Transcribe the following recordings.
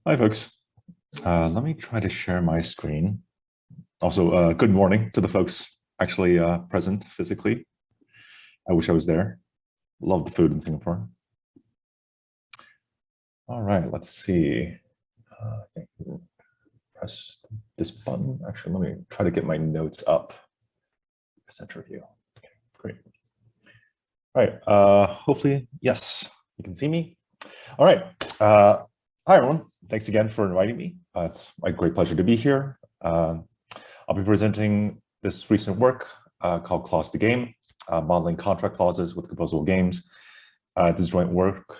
Hi, folks. Let me try to share my screen. Also, good morning to the folks actually present physically. I wish I was there. Love the food in Singapore. All right, let's see. I think press this button. Actually, let me try to get my notes up. Present review. Okay, great. All right, hopefully, yes, you can see me. All right. Hi, everyone. Thanks again for inviting me. It's my great pleasure to be here. I'll be presenting this recent work called Clause2Game, modeling contract clauses with composable games. This is joint work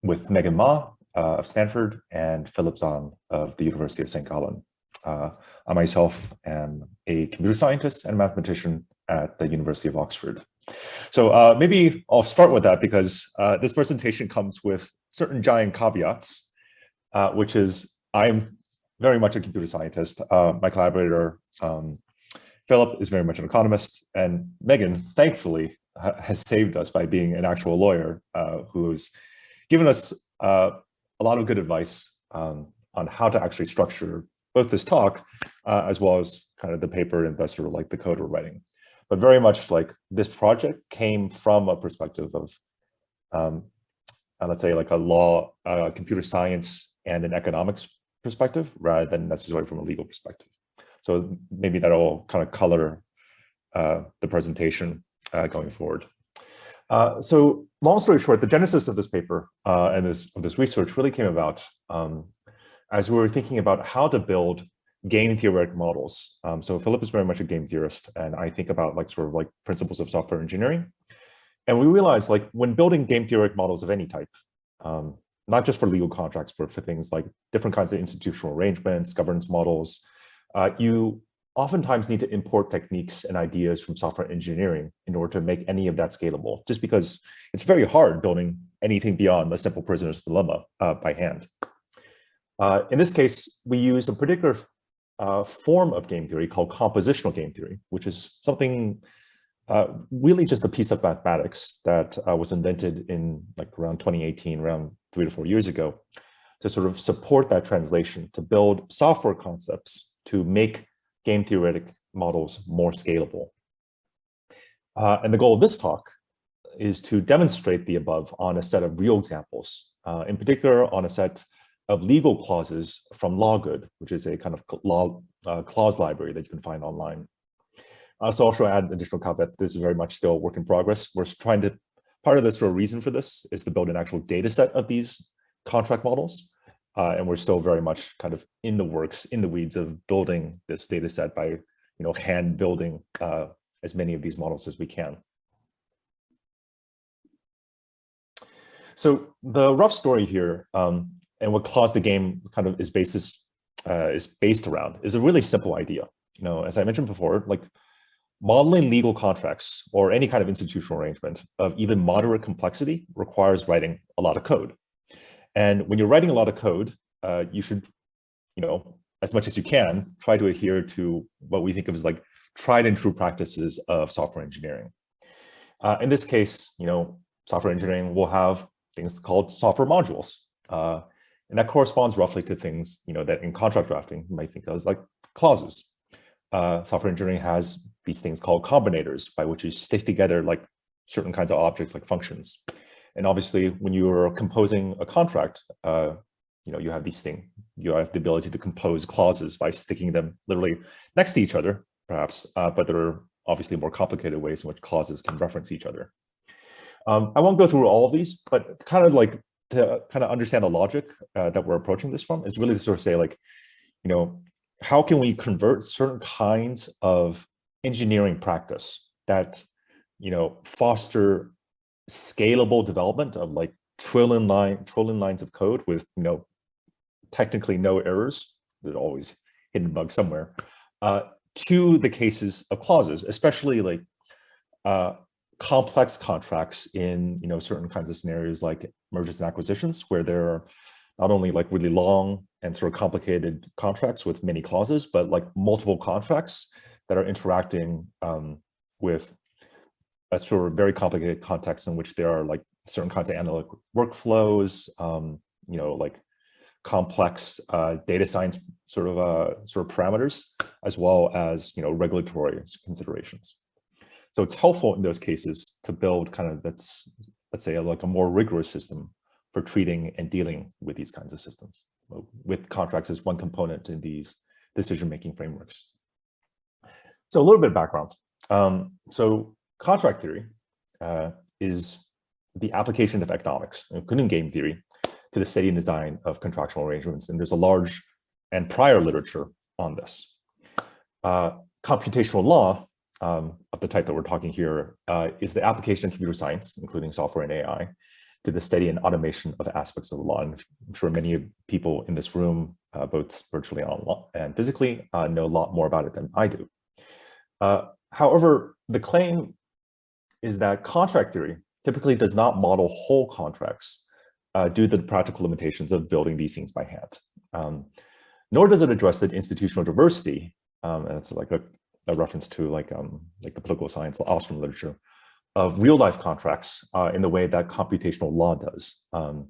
with Megan Ma of Stanford and Philip Zahn of the University of St. Gallen. I myself am a computer scientist and mathematician at the University of Oxford. So maybe I'll start with that because this presentation comes with certain giant caveats, which is I'm very much a computer scientist. My collaborator, Philip, is very much an economist, and Megan, thankfully, has saved us by being an actual lawyer who's given us a lot of good advice on how to actually structure both this talk as well as kind of the paper and sort of like the code we're writing. But very much like this project came from a perspective of, let's say, like a law, computer science, and an economics perspective, rather than necessarily from a legal perspective. So maybe that'll kind of color the presentation going forward. So long story short, the genesis of this paper and this research really came about as we were thinking about how to build game theoretic models. So Philip is very much a game theorist, and I think about like sort of like principles of software engineering. And we realized like when building game theoretic models of any type, not just for legal contracts, but for things like different kinds of institutional arrangements, governance models, you oftentimes need to import techniques and ideas from software engineering in order to make any of that scalable, just because it's very hard building anything beyond the simple prisoner's dilemma by hand. In this case, we used a particular form of game theory called compositional game theory, which is something really just a piece of mathematics that was invented in like around 2018, around 3 to 4 years ago, to sort of support that translation, to build software concepts to make game theoretic models more scalable. And the goal of this talk is to demonstrate the above on a set of real examples, in particular on a set of legal clauses from LawGood, which is a kind of law clause library that you can find online. So I'll also add an additional caveat. This is very much still a work in progress. We're trying to, part of the sort of reason for this is to build an actual data set of these contract models. And we're still very much kind of in the works, in the weeds of building this data set by, hand building as many of these models as we can. So the rough story here, and what Clause2Game kind of is based around is a really simple idea. As I mentioned before, like modeling legal contracts or any kind of institutional arrangement of even moderate complexity requires writing a lot of code. And when you're writing a lot of code, you should, as much as you can, try to adhere to what we think of as like tried and true practices of software engineering. In this case, software engineering will have things called software modules. And that corresponds roughly to things, that in contract drafting, you might think of as like clauses. Software engineering has these things called combinators, by which you stick together like certain kinds of objects like functions. And obviously, when you are composing a contract, you have these things. You have the ability to compose clauses by sticking them literally next to each other, perhaps, but there are obviously more complicated ways in which clauses can reference each other. I won't go through all of these, but kind of like to kind of understand the logic that we're approaching this from is really to sort of say like, how can we convert certain kinds of engineering practice that, foster scalable development of like trillion lines of code with, technically no errors. There's always hidden bugs somewhere, to the cases of clauses, especially like complex contracts in certain kinds of scenarios like mergers and acquisitions, where there are not only like really long and sort of complicated contracts with many clauses, but like multiple contracts that are interacting with a sort of very complicated context in which there are like certain kinds of analytic workflows, like complex data science sort of parameters, as well as regulatory considerations. So it's helpful in those cases to build kind of let's say like a more rigorous system for treating and dealing with these kinds of systems, with contracts as one component in these decision-making frameworks. So a little bit of background. So contract theory is the application of economics, including game theory, to the study and design of contractual arrangements. And there's a large and prior literature on this. Computational law, of the type that we're talking here, is the application of computer science, including software and AI, to the study and automation of aspects of the law. And I'm sure many people in this room, both virtually and physically, know a lot more about it than I do. However, the claim is that contract theory typically does not model whole contracts due to the practical limitations of building these things by hand. Nor does it address the institutional diversity, and it's like a reference to like the political science, the Austrian literature, of real-life contracts in the way that computational law does. And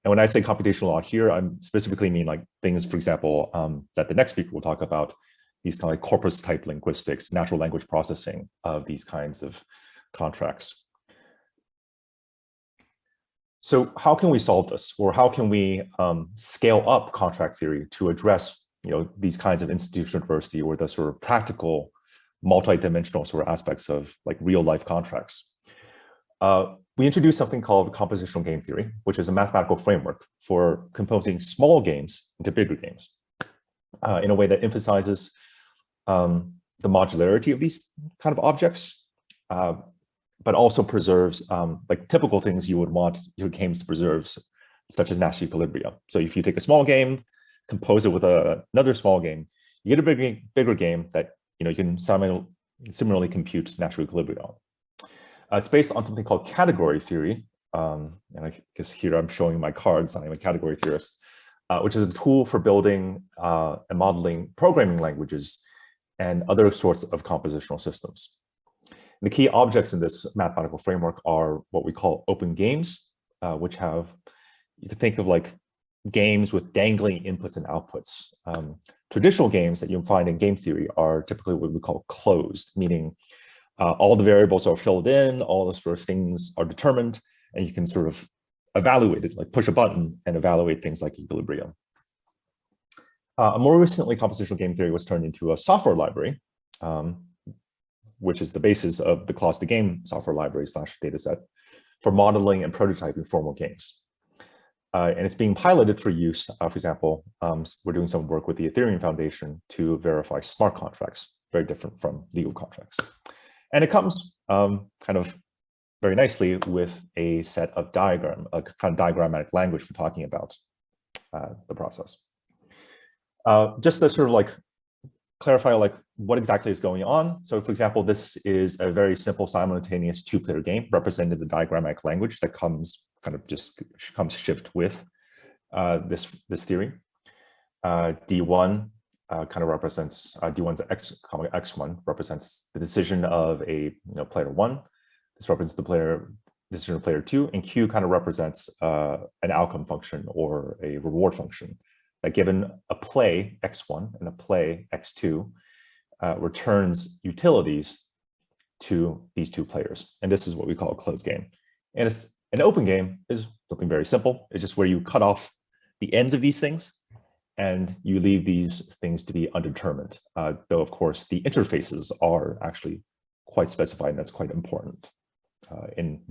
when I say computational law here, I'm specifically mean like things, for example, that the next speaker will talk about, these kind of like corpus-type linguistics, natural language processing of these kinds of contracts. So how can we solve this? Or how can we scale up contract theory to address these kinds of institutional diversity or the sort of practical multi-dimensional sort of aspects of like real life contracts? We introduced something called compositional game theory, which is a mathematical framework for composing small games into bigger games in a way that emphasizes the modularity of these kind of objects, but also preserves like typical things you would want your games to preserve, such as Nash equilibria. So if you take a small game, compose it with another small game, you get a bigger game that you can similarly compute natural equilibria on. It's based on something called category theory, and I guess here I'm showing my cards. I'm a category theorist, which is a tool for building and modeling programming languages and other sorts of compositional systems. And the key objects in this mathematical framework are what we call open games, which have, you can think of like games with dangling inputs and outputs. Traditional games that you'll find in game theory are typically what we call closed, meaning all the variables are filled in, all the sort of things are determined, and you can sort of evaluate it, like push a button and evaluate things like equilibrium. More recently, compositional game theory was turned into a software library, which is the basis of the Clause2Game software library / dataset for modeling and prototyping formal games. And it's being piloted for use. For example, we're doing some work with the Ethereum Foundation to verify smart contracts, very different from legal contracts. And it comes kind of very nicely with a set of a kind of diagrammatic language for talking about the process. Just to sort of like clarify like what exactly is going on. So for example, this is a very simple simultaneous two-player game represented in the diagrammatic language that comes shipped with this theory. D1 kind of represents D1's x1 represents the decision of a player one. This represents the decision of player two, and Q kind of represents an outcome function or a reward function that, given a play x1 and a play x2, returns utilities to these two players. And this is what we call a closed game. And an open game is something very simple. It's just where you cut off the ends of these things and you leave these things to be undetermined. Though, of course, the interfaces are actually quite specified, and that's quite important in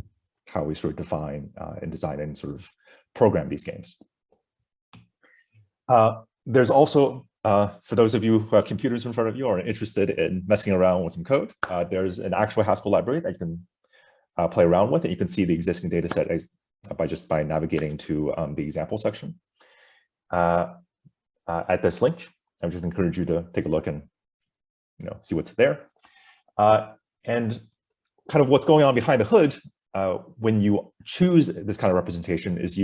how we sort of define and design and sort of program these games. There's also, for those of you who have computers in front of you or are interested in messing around with some code, there's an actual Haskell library that you can play around with, and you can see the existing data set by navigating to the example section at this link. I would just encourage you to take a look and see what's there. And kind of what's going on behind the hood when you choose this kind of representation is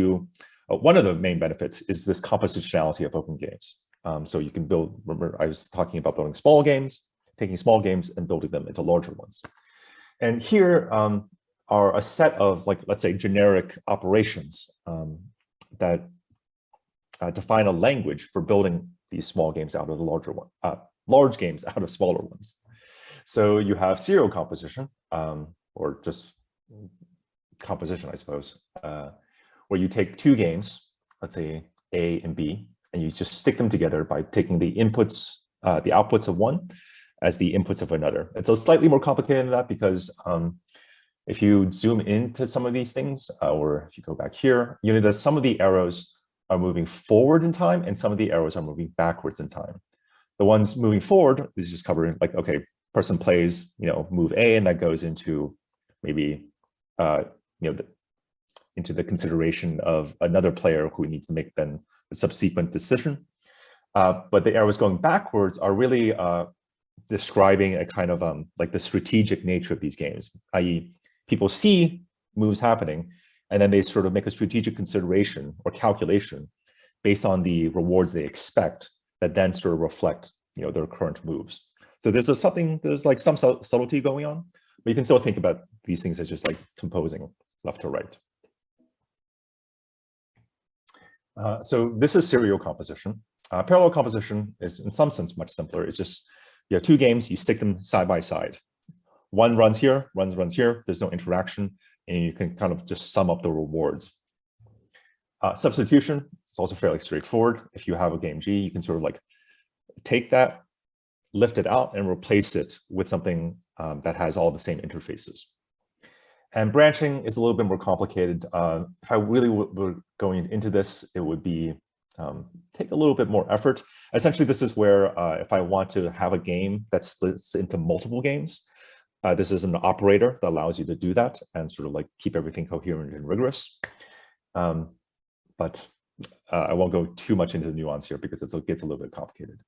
one of the main benefits is this compositionality of open games. So you can build, remember I was talking about building small games, taking small games and building them into larger ones. And here are a set of, like, let's say, generic operations that define a language for building these small games out of the large games out of smaller ones. So you have serial composition, or just composition, I suppose, where you take two games, let's say A and B, and you just stick them together by taking the inputs, the outputs of one as the inputs of another. And so it's slightly more complicated than that because if you zoom into some of these things, or if you go back here, you know that some of the arrows are moving forward in time and some of the arrows are moving backwards in time. The ones moving forward is just covering like, okay, person plays, move A, and that goes into maybe, into the consideration of another player who needs to make then a subsequent decision. But the arrows going backwards are really describing a kind of like the strategic nature of these games, i.e. people see moves happening, and then they sort of make a strategic consideration or calculation based on the rewards they expect that then sort of reflect, their current moves. So there's like some subtlety going on, but you can still think about these things as just like composing left to right. So this is serial composition. Parallel composition is in some sense much simpler. It's just you have two games, you stick them side by side. One runs here, runs here. There's no interaction, and you can kind of just sum up the rewards. Substitution is also fairly straightforward. If you have a game G, you can sort of like take that, lift it out, and replace it with something that has all the same interfaces. And branching is a little bit more complicated. If I really were going into this, it would be take a little bit more effort. Essentially, this is where if I want to have a game that splits into multiple games, this is an operator that allows you to do that and sort of like keep everything coherent and rigorous. But I won't go too much into the nuance here because it gets a little bit complicated.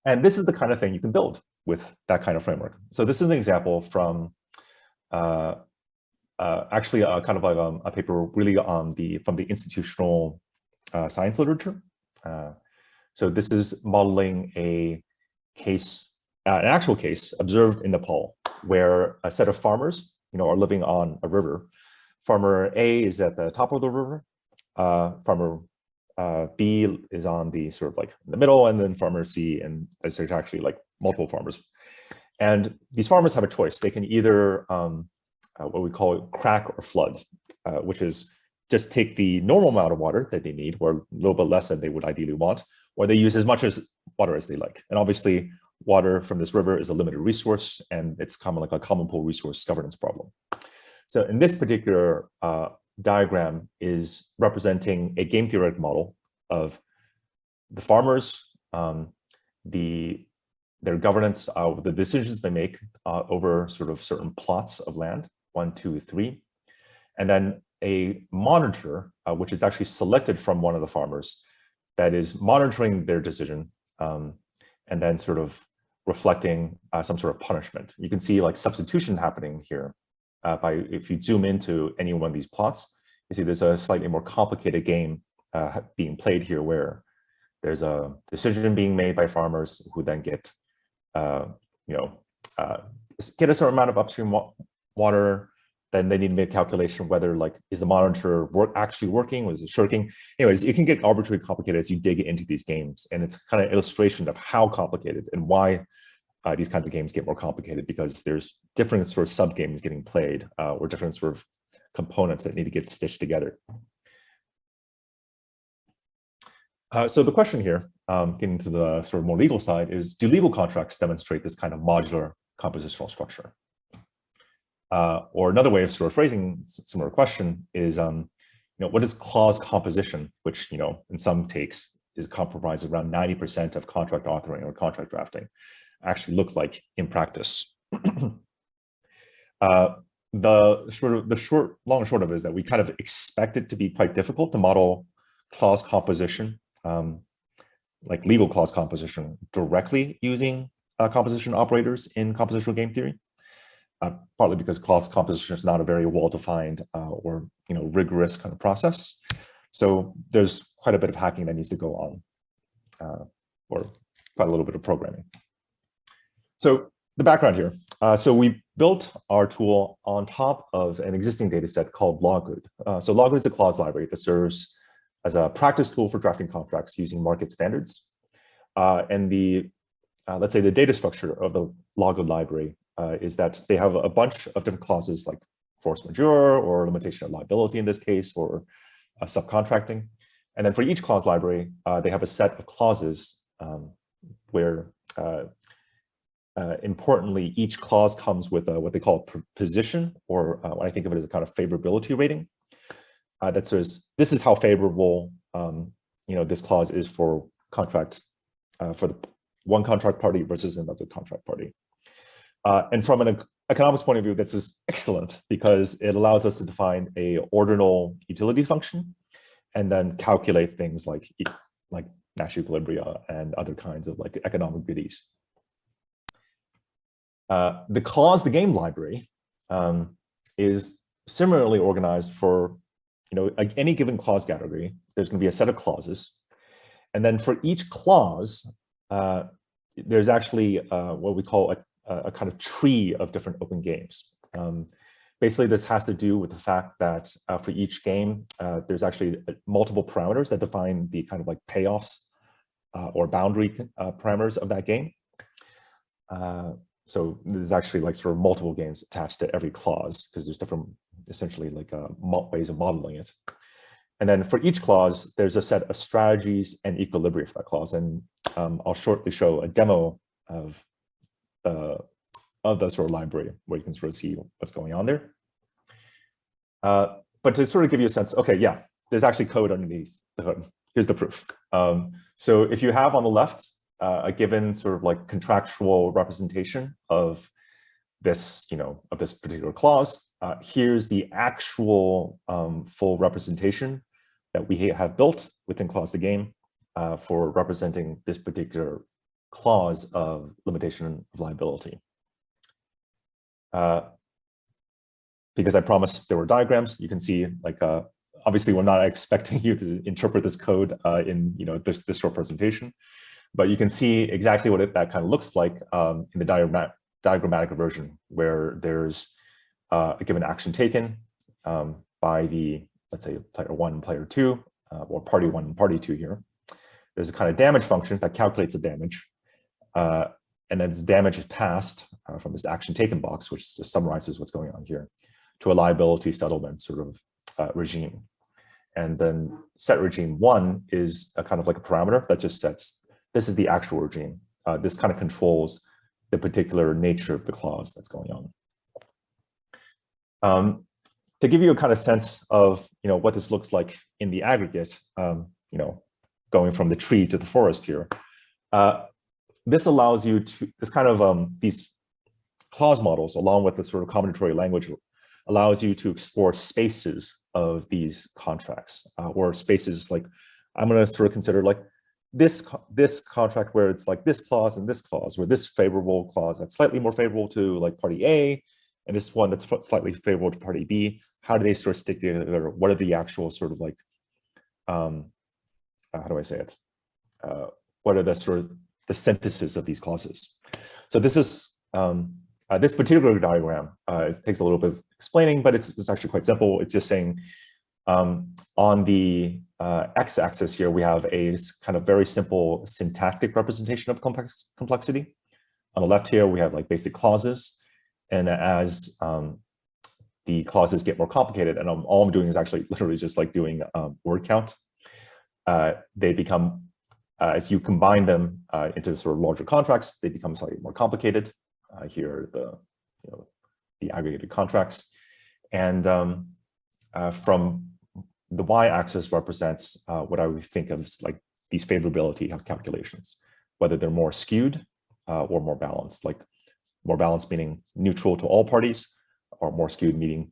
And this is the kind of thing you can build with that kind of framework. So this is an example from actually kind of like a paper really on from the institutional science literature. So this is modeling a case, an actual case observed in Nepal, where a set of farmers, are living on a river. Farmer A is at the top of the river. Farmer B is on the sort of like in the middle, and then farmer C, and there's actually like multiple farmers. And these farmers have a choice. They can either what we call crack or flood, which is just take the normal amount of water that they need, or a little bit less than they would ideally want, or they use as much water as they like. And obviously, water from this river is a limited resource, and it's common like a common pool resource governance problem. So in this particular diagram is representing a game theoretic model of the farmers, their governance, the decisions they make over sort of certain plots of land, 1, 2, 3, and then a monitor, which is actually selected from one of the farmers that is monitoring their decision, and then sort of reflecting some sort of punishment. You can see like substitution happening here. If you zoom into any one of these plots, you see there's a slightly more complicated game being played here, where there's a decision being made by farmers who then get a certain amount of upstream water. Then they need to make a calculation whether like, is the monitor actually working, or is it shirking? Anyways, it can get arbitrarily complicated as you dig into these games, and it's kind of illustration of how complicated and why these kinds of games get more complicated, because there's different sort of sub games getting played, or different sort of components that need to get stitched together. So the question here, getting to the sort of more legal side, is do legal contracts demonstrate this kind of modular compositional structure? Or another way of sort of phrasing similar question is, what is clause composition, which, in some takes is comprised around 90% of contract authoring or contract drafting, actually look like in practice? The long and short of it is that we kind of expect it to be quite difficult to model clause composition, like legal clause composition, directly using composition operators in compositional game theory. Partly because clause composition is not a very well-defined or rigorous kind of process. So there's quite a bit of hacking that needs to go on, or quite a little bit of programming. So the background here. So we built our tool on top of an existing data set called Loggood. So Loggood is a clause library that serves as a practice tool for drafting contracts using market standards. And the let's say the data structure of the Logo library is that they have a bunch of different clauses like force majeure or limitation of liability in this case, or subcontracting. And then for each clause library, they have a set of clauses where importantly, each clause comes with what they call a position, or what I think of it as a kind of favorability rating. That says this is how favorable this clause is for contract for the one contract party versus another contract party. And from an economics point of view, this is excellent because it allows us to define a ordinal utility function and then calculate things like Nash equilibria and other kinds of like economic goodies. The Clause2Game library is similarly organized for any given clause category. There's going to be a set of clauses, and then for each clause, there's actually what we call a kind of tree of different open games. Basically, this has to do with the fact that for each game, there's actually multiple parameters that define the kind of like payoffs or boundary parameters of that game. So there's actually like sort of multiple games attached to every clause because there's different, essentially like ways of modeling it. And then for each clause, there's a set of strategies and equilibria for that clause. And I'll shortly show a demo of the sort of library where you can sort of see what's going on there. But to sort of give you a sense, okay, yeah, there's actually code underneath the hood. Here's the proof. So if you have on the left a given sort of like contractual representation of this, of this particular clause, here's the actual full representation that we have built within Clause2Game for representing this particular clause of limitation of liability. Because I promised there were diagrams, you can see like obviously we're not expecting you to interpret this code in this short presentation, but you can see exactly what that kind of looks like in the diagrammatic version, where there's a given action taken by the, let's say, player 1 and player 2, or party 1 and party 2 here. There's a kind of damage function that calculates the damage. And then this damage is passed from this action taken box, which just summarizes what's going on here, to a liability settlement sort of regime. And then set regime 1 is a kind of like a parameter that just sets, this is the actual regime. This kind of controls the particular nature of the clause that's going on. To give you a kind of sense of what this looks like in the aggregate, going from the tree to the forest here, this allows you to, this kind of these clause models, along with the sort of combinatory language, allows you to explore spaces of these contracts, or spaces like, I'm going to sort of consider like this contract where it's like this clause and this clause, where this favorable clause that's slightly more favorable to like party A, and this one that's slightly favorable to party B. How do they sort of stick together? What are the actual sort of like, how do I say it? What are the sort of the synthesis of these clauses? So this is this particular diagram. It takes a little bit of explaining, but it's actually quite simple. It's just saying on the x-axis here, we have a kind of very simple syntactic representation of complexity. On the left here, we have like basic clauses. And as the clauses get more complicated, and all I'm doing is actually literally just like doing word count, they become, as you combine them into sort of larger contracts, they become slightly more complicated. Here are the aggregated contracts. And from the y-axis represents what I would think of as like these favorability calculations, whether they're more skewed or more balanced, like more balanced meaning neutral to all parties, or more skewed meaning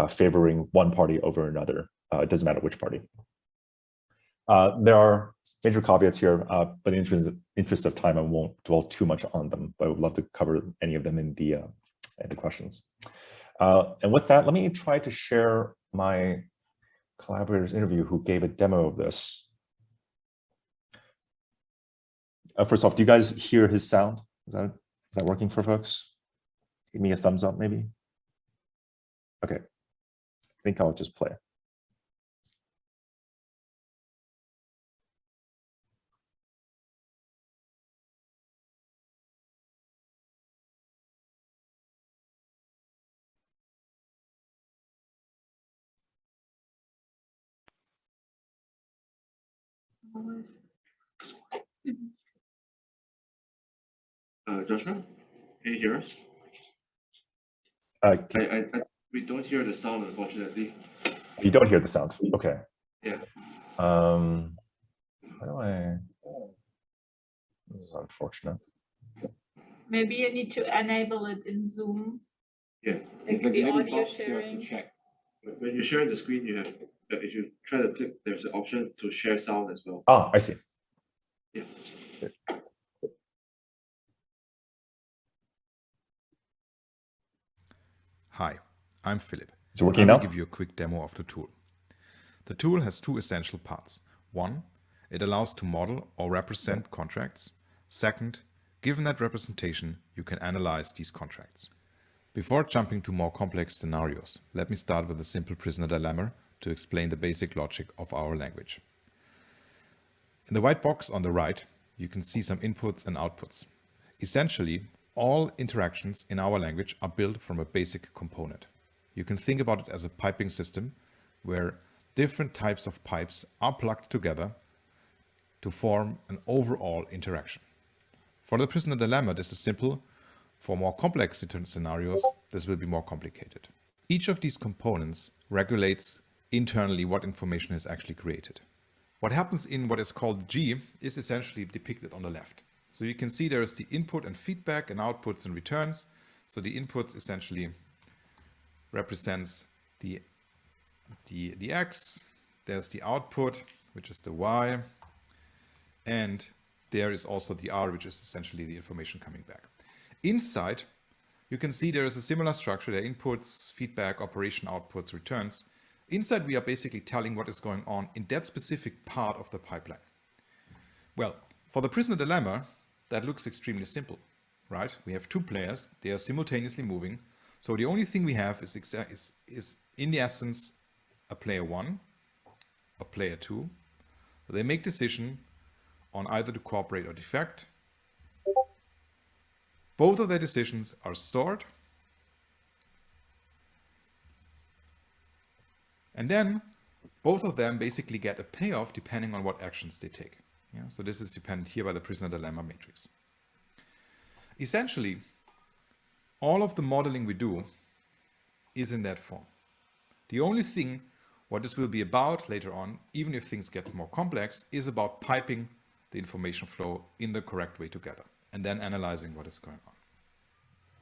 favoring one party over another. It doesn't matter which party. There are major caveats here, but in the interest of time, I won't dwell too much on them, but I would love to cover any of them in the questions. And with that, let me try to share my collaborator's interview who gave a demo of this. First off, do you guys hear his sound? Is that working for folks? Give me a thumbs up, maybe. Okay, I think I'll just play. Joshua, can you hear us? We don't hear the sound, unfortunately. You don't hear the sound. Okay. Yeah. How do I? This is unfortunate. Maybe you need to enable it in Zoom. Yeah. Like the audio sharing. To check. When you share the screen, you have, if you try to click, there's an option to share sound as well. Ah, I see. Yeah. Hi, I'm Philip. Is it working I now? will give you a quick demo of the tool. The tool has two essential parts. One, it allows to model or represent contracts. Second, given that representation, you can analyze these contracts. Before jumping to more complex scenarios, let me start with a simple prisoner dilemma to explain the basic logic of our language. In the white box on the right, you can see some inputs and outputs. Essentially, all interactions in our language are built from a basic component. You can think about it as a piping system where different types of pipes are plugged together to form an overall interaction. For the prisoner dilemma, this is simple. For more complex scenarios, this will be more complicated. Each of these components regulates internally what information is actually created. What happens in what is called G is essentially depicted on the left. So you can see there is the input and feedback and outputs and returns. So the inputs essentially represents the X, there's the output, which is the Y, and there is also the R, which is essentially the information coming back. Inside, you can see there is a similar structure, there are inputs, feedback, operation, outputs, returns. Inside, we are basically telling what is going on in that specific part of the pipeline. Well, for the prisoner dilemma, that looks extremely simple, right? We have two players, they are simultaneously moving. So the only thing we have is in the essence, a player 1, a player 2. They make decision on either to cooperate or defect. Both of their decisions are stored. And then both of them basically get a payoff depending on what actions they take. Yeah, so this is dependent here by the prisoner dilemma matrix. Essentially, all of the modeling we do is in that form. The only thing what this will be about later on, even if things get more complex, is about piping the information flow in the correct way together and then analyzing what is going on.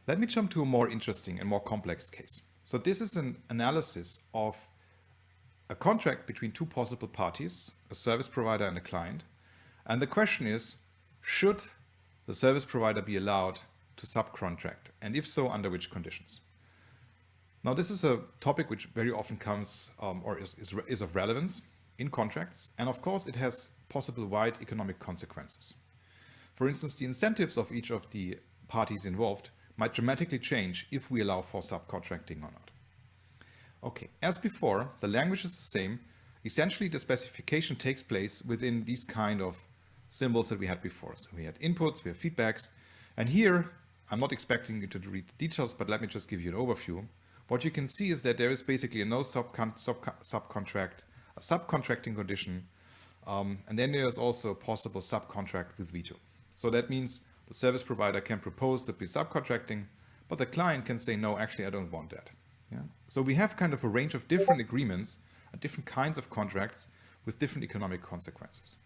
Let me jump to a more interesting and more complex case. So this is an analysis of a contract between two possible parties, a service provider and a client. And the question is, should the service provider be allowed to subcontract? And if so, under which conditions? Now, this is a topic which very often comes or is of relevance in contracts. And of course, it has possible wide economic consequences. For instance, the incentives of each of the parties involved might dramatically change if we allow for subcontracting or not. Okay, as before, the language is the same. Essentially, the specification takes place within these kind of symbols that we had before. So we had inputs, we have feedbacks. And here, I'm not expecting you to read the details, but let me just give you an overview. What you can see is that there is basically a no subcontract, a subcontracting condition, and then there's also a possible subcontract with veto. So that means the service provider can propose to be subcontracting, but the client can say, no, actually, I don't want that. Yeah? So we have kind of a range of different agreements and different kinds of contracts with different economic consequences.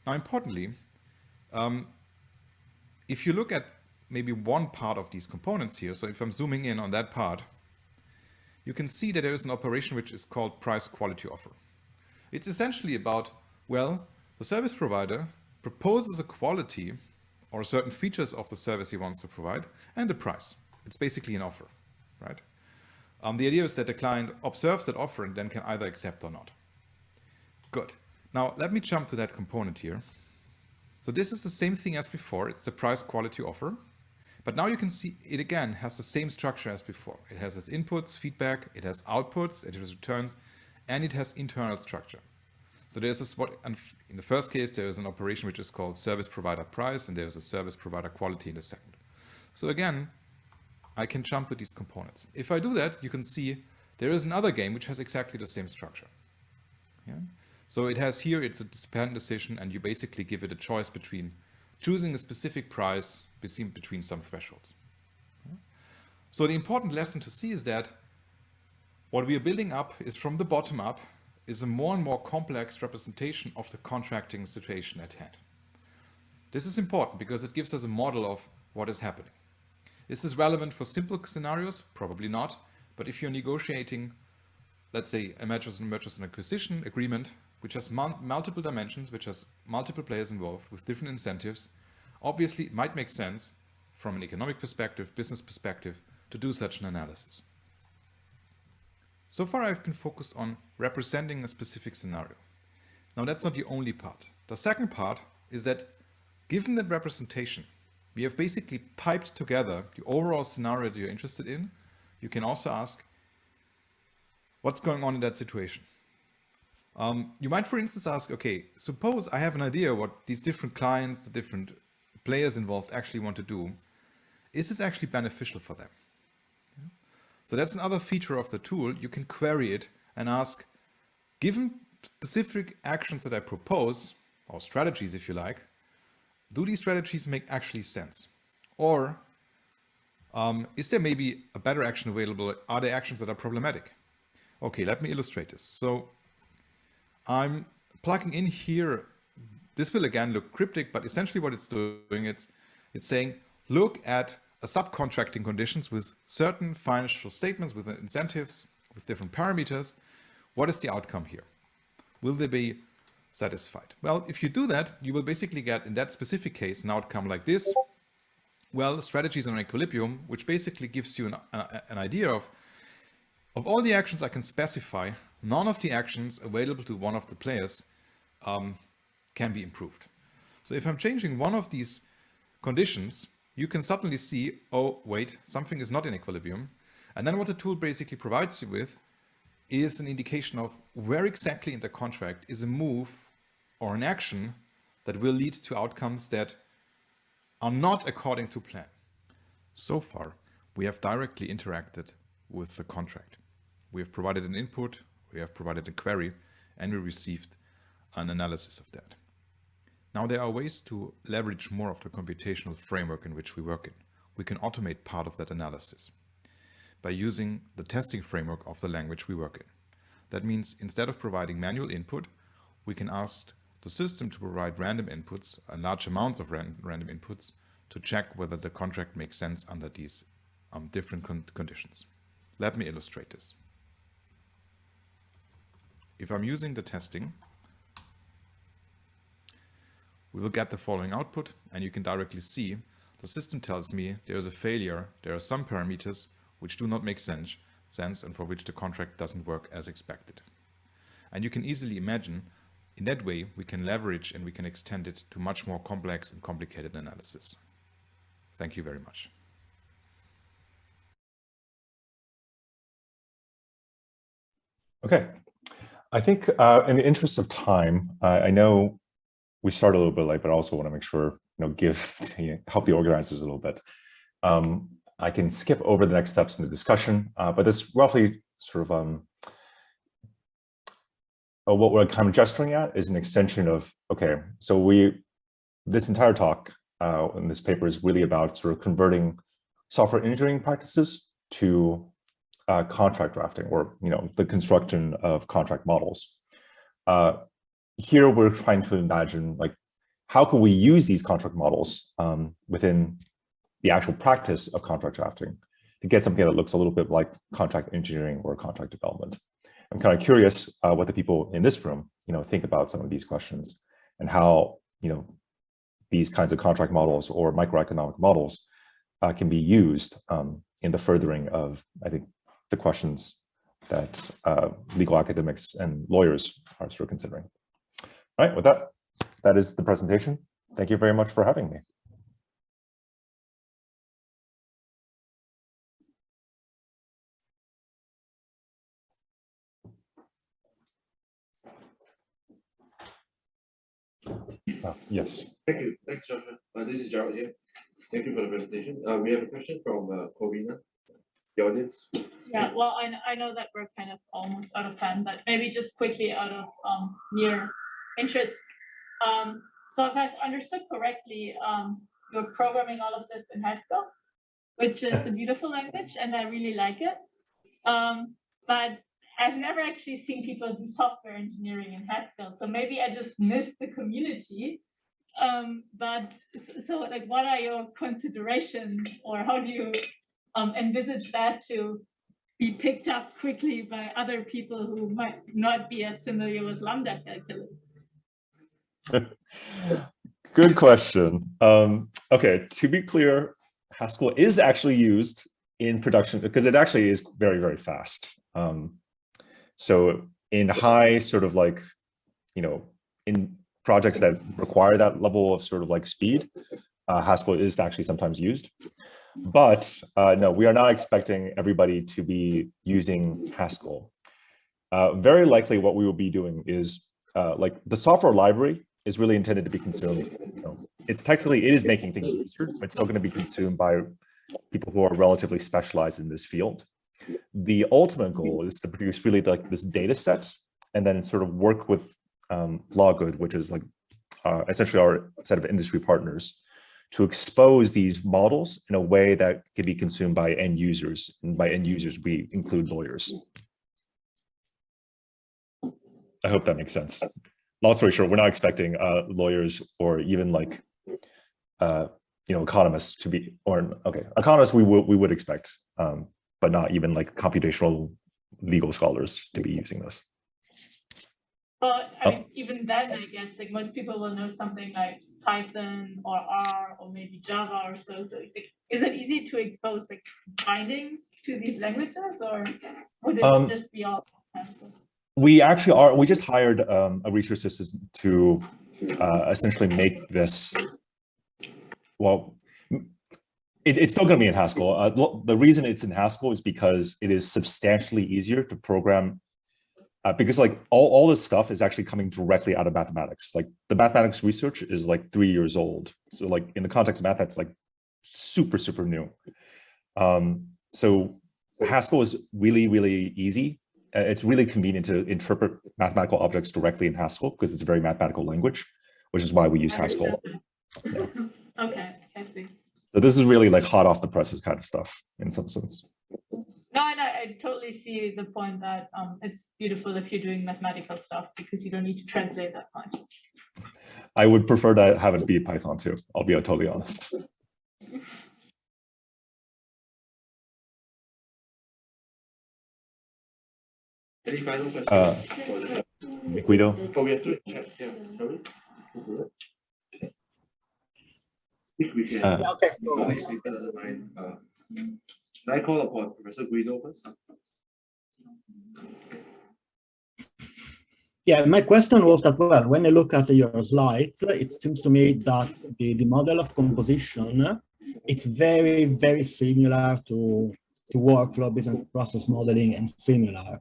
Now, importantly, if you look at maybe one part of these components here, so if I'm zooming in on that part, you can see that there is an operation which is called price quality offer. It's essentially about, well, the service provider proposes a quality or certain features of the service he wants to provide and the price. It's basically an offer, right? The idea is that the client observes that offer and then can either accept or not. Good. Now, let me jump to that component here. So this is the same thing as before. It's the price quality offer. But now you can see it again has the same structure as before. It has its inputs, feedback, it has outputs, it has returns, and it has internal structure. So there's this in the first case, there is an operation which is called service provider price, and there's a service provider quality in the second. So again, I can jump to these components. If I do that, you can see there is another game which has exactly the same structure. Yeah? So it has here, it's a dependent decision, and you basically give it a choice between choosing a specific price between some thresholds. So the important lesson to see is that what we are building up is from the bottom up is a more and more complex representation of the contracting situation at hand. This is important because it gives us a model of what is happening. Is this relevant for simple scenarios? Probably not. But if you're negotiating, let's say, a mergers and acquisition agreement, which has multiple dimensions, which has multiple players involved with different incentives, obviously it might make sense from an economic perspective, business perspective, to do such an analysis. So far I've been focused on representing a specific scenario. Now that's not the only part. The second part is that given that representation, we have basically piped together the overall scenario that you're interested in. You can also ask, what's going on in that situation? You might, for instance, ask, okay, suppose I have an idea what these different clients, the different players involved actually want to do. Is this actually beneficial for them? So that's another feature of the tool. You can query it and ask, given specific actions that I propose, or strategies if you like, do these strategies make actually sense? Or is there maybe a better action available? Are there actions that are problematic? Okay, let me illustrate this. So I'm plugging in here. This will again look cryptic, but essentially what it's doing, it's saying, look at a subcontracting conditions with certain financial statements, with incentives, with different parameters. What is the outcome here? Will they be satisfied? Well, if you do that, you will basically get in that specific case an outcome like this. Well, strategies on equilibrium, which basically gives you an idea of all the actions I can specify, none of the actions available to one of the players can be improved. So if I'm changing one of these conditions, you can suddenly see, oh, wait, something is not in equilibrium. And then what the tool basically provides you with is an indication of where exactly in the contract is a move or an action that will lead to outcomes that are not according to plan. So far, we have directly interacted with the contract. We have provided an input, we have provided a query, and we received an analysis of that. Now there are ways to leverage more of the computational framework in which we work in. We can automate part of that analysis by using the testing framework of the language we work in. That means instead of providing manual input, we can ask the system to provide random inputs, large amounts of random inputs, to check whether the contract makes sense under these different conditions. Let me illustrate this. If I'm using the testing, we will get the following output, and you can directly see the system tells me there is a failure, there are some parameters which do not make sense and for which the contract doesn't work as expected. And you can easily imagine, in that way, we can leverage and we can extend it to much more complex and complicated analysis. Thank you very much. Okay, I think in the interest of time, I know we started a little bit late, but I also want to make sure, help the organizers a little bit. I can skip over the next steps in the discussion, but this roughly sort of what we're kind of gesturing at is an extension of, okay, so this entire talk in this paper is really about sort of converting software engineering practices to contract drafting, or the construction of contract models. Here we're trying to imagine, like, how can we use these contract models within the actual practice of contract drafting to get something that looks a little bit like contract engineering or contract development. I'm kind of curious what the people in this room, think about some of these questions and how, these kinds of contract models or microeconomic models can be used in the furthering of, I think, the questions that legal academics and lawyers are sort of considering. All right, with that, that is the presentation. Thank you very much for having me. Yes. Thank you. Thanks, Joshua. This is Gerald here. Thank you for the presentation. We have a question from Corina. the audience? Yeah, well, I know that we're kind of almost out of time, but maybe just quickly out of mere interest. So if I understood correctly, you're programming all of this in Haskell, which is a beautiful language, and I really like it. But I've never actually seen people do software engineering in Haskell, so maybe I just missed the community. But so, like, what are your considerations, or how do you envisage that to be picked up quickly by other people who might not be as familiar with lambda calculus? Good question. Okay, to be clear, Haskell is actually used in production because it actually is very, very fast. So in high sort of like, in projects that require that level of sort of like speed, Haskell is actually sometimes used. But no, we are not expecting everybody to be using Haskell. Very likely what we will be doing is like the software library is really intended to be consumed. It is making things easier, but it's still going to be consumed by people who are relatively specialized in this field. The ultimate goal is to produce really like this data set and then sort of work with Lawgood, which is like essentially our set of industry partners, to expose these models in a way that can be consumed by end users. And by end users, we include lawyers. I hope that makes sense. Long story short, we're not expecting lawyers or even like economists to be, economists we would expect, but not even like computational legal scholars to be using this. Well, I mean, even then, I guess like most people will know something like Python or R or maybe Java or so. So is it easy to expose like bindings to these languages, or would it just be all Haskell? We actually are. We just hired a research assistant to essentially make this. Well, it's still going to be in Haskell. The reason it's in Haskell is because it is substantially easier to program. Because like all this stuff is actually coming directly out of mathematics. Like the mathematics research is like 3 years old. So like in the context of math, that's like super, super new. So Haskell is really, really easy. It's really convenient to interpret mathematical objects directly in Haskell because it's a very mathematical language, which is why we use Haskell. Yeah. Okay, I see. So this is really like hot off the presses kind of stuff in some sense. No, I totally see the point that it's beautiful if you're doing mathematical stuff because you don't need to translate that much. I would prefer to have it be Python too. I'll be totally honest. Any final questions? Guido? Oh, we have two in chat. Yeah, sorry. If we can, Okay. so next speaker doesn't mind. Can I call upon Professor Guido first? Yeah, my question was that, well, when I look at your slides, it seems to me that the model of composition, it's very, very similar to workflow, business process modeling, and similar.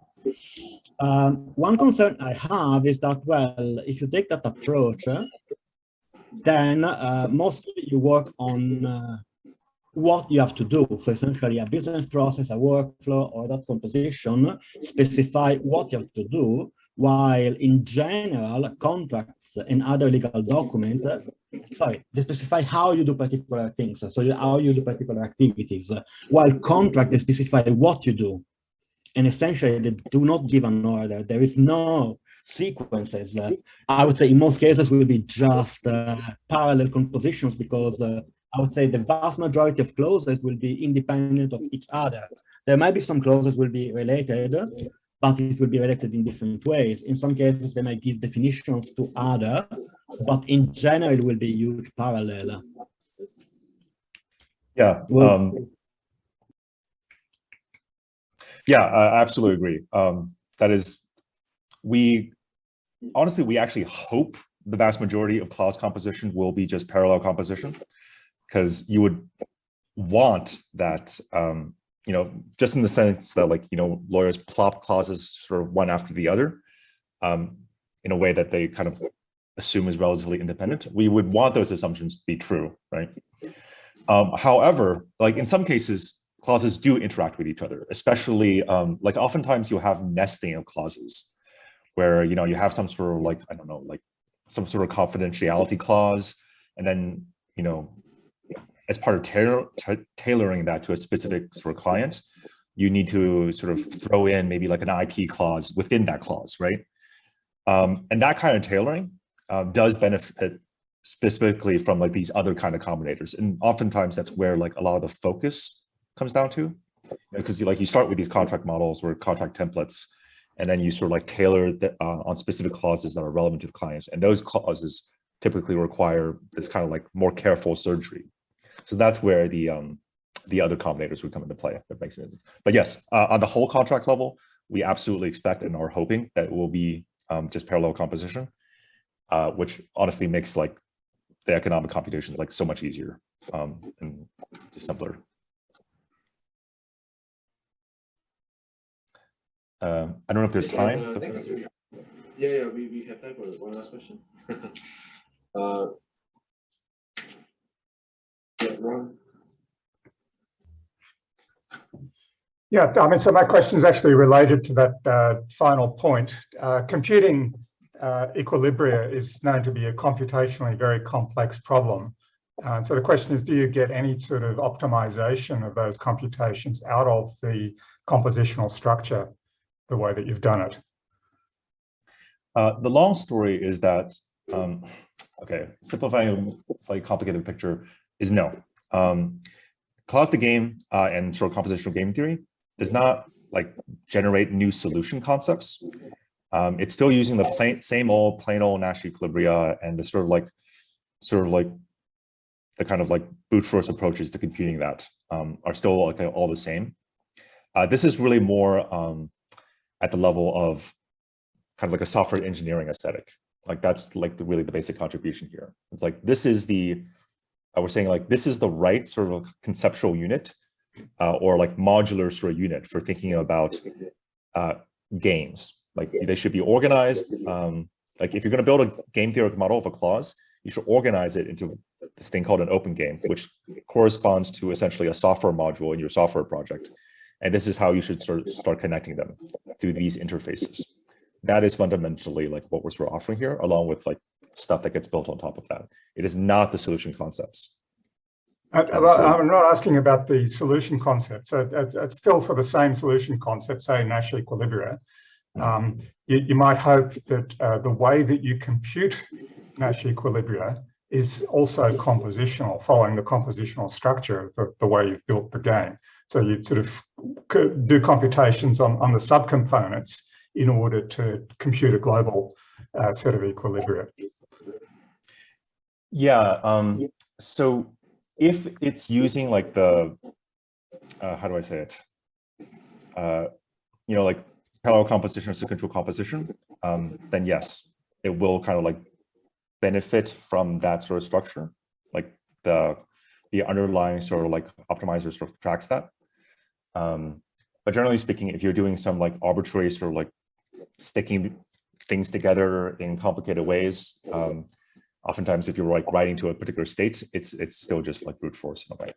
One concern I have is that, well, if you take that approach, then mostly you work on what you have to do. So essentially a business process, a workflow, or that composition specify what you have to do, while in general, contracts and other legal documents, they specify how you do particular things. So how you do particular activities, while contracts specify what you do. And essentially they do not give an order. There is no sequences. I would say in most cases will be just parallel compositions because I would say the vast majority of clauses will be independent of each other. There might be some clauses will be related, but it will be related in different ways. In some cases, they might give definitions to other, but in general, it will be huge parallel. Yeah. I absolutely agree. That is, we actually hope the vast majority of clause composition will be just parallel composition, because you would want that, just in the sense that lawyers plop clauses sort of one after the other in a way that they kind of assume is relatively independent. We would want those assumptions to be true, right? However, like in some cases, clauses do interact with each other, especially like oftentimes you'll have nesting of clauses where, you know, you have some sort of like, I don't know, like some sort of confidentiality clause. And then, you know, as part of tailoring that to a specific sort of client, you need to sort of throw in maybe like an IP clause within that clause, right? And that kind of tailoring does benefit specifically from like these other kind of combinators. And oftentimes that's where like a lot of the focus comes down to, because you start with these contract models or contract templates, and then you sort of like tailor on specific clauses that are relevant to the client. And those clauses typically require this kind of like more careful surgery. So that's where the other combinators would come into play, if that makes sense. But yes, on the whole contract level, we absolutely expect and are hoping that it will be just parallel composition, which honestly makes like the economic computations like so much easier and just simpler. I don't know if there's time. Yeah, we have time for one last question. Yeah, Ron. Yeah, I mean, so my question is actually related to that final point. Computing equilibria is known to be a computationally very complex problem. So the question is, do you get any sort of optimization of those computations out of the compositional structure the way that you've done it? The long story is that, okay, simplifying a slightly complicated picture is no. Clause2Game and sort of compositional game theory does not like generate new solution concepts. It's still using the same old plain old Nash equilibria and the sort of like the kind of like brute force approaches to computing that are still like all the same. This is really more at the level of kind of like a software engineering aesthetic. Like that's like really the basic contribution here. It's like this is the we're saying like this is the right sort of conceptual unit or like modular sort of unit for thinking about games. Like they should be organized. Like if you're going to build a game theoretic model of a clause, you should organize it into this thing called an open game, which corresponds to essentially a software module in your software project. And this is how you should sort of start connecting them through these interfaces. That is fundamentally like what we're sort of offering here, along with like stuff that gets built on top of that. It is not the solution concepts. I'm not asking about the solution concepts. It's still for the same solution concept, say Nash equilibria. You might hope that the way that you compute Nash equilibria is also compositional, following the compositional structure of the way you've built the game. So you sort of do computations on the subcomponents in order to compute a global set of equilibria. Yeah. So if it's using like the, how do I say it? You know, like parallel composition or sequential composition, then yes, it will kind of like benefit from that sort of structure. Like the underlying sort of like optimizer sort of tracks that. But generally speaking, if you're doing some like arbitrary sort of like sticking things together in complicated ways, oftentimes if you're like writing to a particular state, it's still just like brute force in a way.